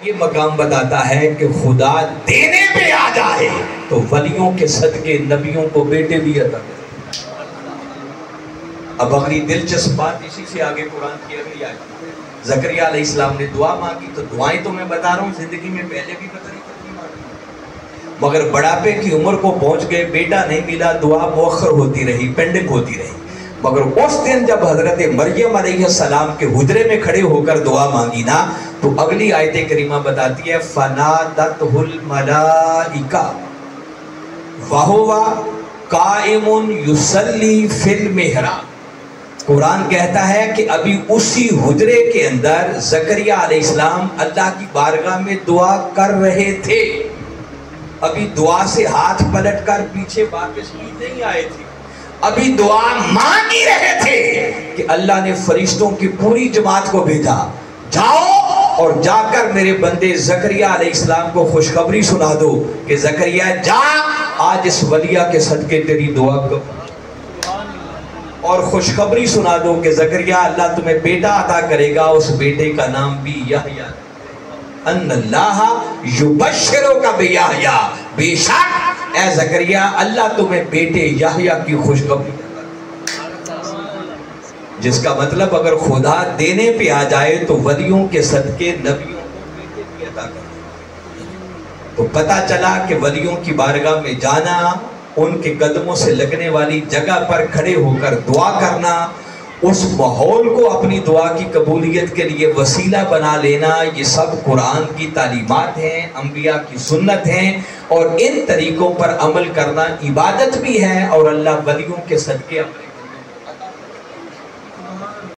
یہ مقام بتاتا ہے کہ خدا دینے پہ آ جائے تو ولیوں کے صدقے نبیوں کو بیٹے بھی عطا کرے۔ اب اگلی دلچسپ بات اسی سے آگے قرآن کی اگلی آیت، زکریا علیہ السلام نے دعا مانگی، تو دعائیں تو میں بتا رہا ہوں زندگی میں پہلے بھی پتہ نہیں کتنی مانگی، مگر بڑھاپے کی عمر کو پہنچ گئے، بیٹا نہیں ملا، دعا مؤخر ہوتی رہی، پینڈنگ ہوتی رہی۔ مگر اس دن جب حضرت مریم علیہ السلام کے حجرے میں کھڑے ہو کر دعا مانگی نا، تو اگلی آیت کریمہ بتاتی ہے فَنَادَتْهُ الْمَلَائِكَةُ وَهُوَ قَائِمٌ يُصَلِّي فِي الْمِحْرَابِ۔ قرآن کہتا ہے کہ ابھی اسی حجرے کے اندر زکریا علیہ السلام اللہ کی بارگاہ میں دعا کر رہے تھے، ابھی دعا سے ہاتھ پلٹ کر پیچھے واپس نہیں آئے تھے، ابھی دعا مانگ ہی رہے تھے کہ اللہ نے فرشتوں کی پوری جماعت کو بھیجا، جاؤ اور جا کر میرے بندے زکریا علیہ السلام کو خوشخبری سنا دو کہ زکریا جا، آج اس ولیہ کے صدقے تیری دعا قبول، اور خوشخبری سنا دو کہ زکریا اللہ تمہیں بیٹا عطا کرے گا، اس بیٹے کا نام بھی یحییٰ، ان اللہ یبشرک بیحییٰ، بے شک اے زکریا اللہ تمہیں بیٹے یحییٰ کی خوشخبری دیتا ہے۔ جس کا مطلب اگر خدا دینے پہ آ جائے تو ولیوں کے صدقے نبیوں کو بیٹے بھی عطا کرتا ہے۔ تو پتہ چلا کہ ولیوں کی بارگاہ میں جانا، ان کے قدموں سے لگنے والی جگہ پر کھڑے ہو کر دعا کرنا، اس ماحول کو اپنی دعا کی قبولیت کے لیے وسیلہ بنا لینا، یہ سب قرآن کی تعلیمات ہیں، انبیاء کی سنت ہیں، اور ان طریقوں پر عمل کرنا عبادت بھی ہے، اور اللہ ولیوں کے صدقے اپنے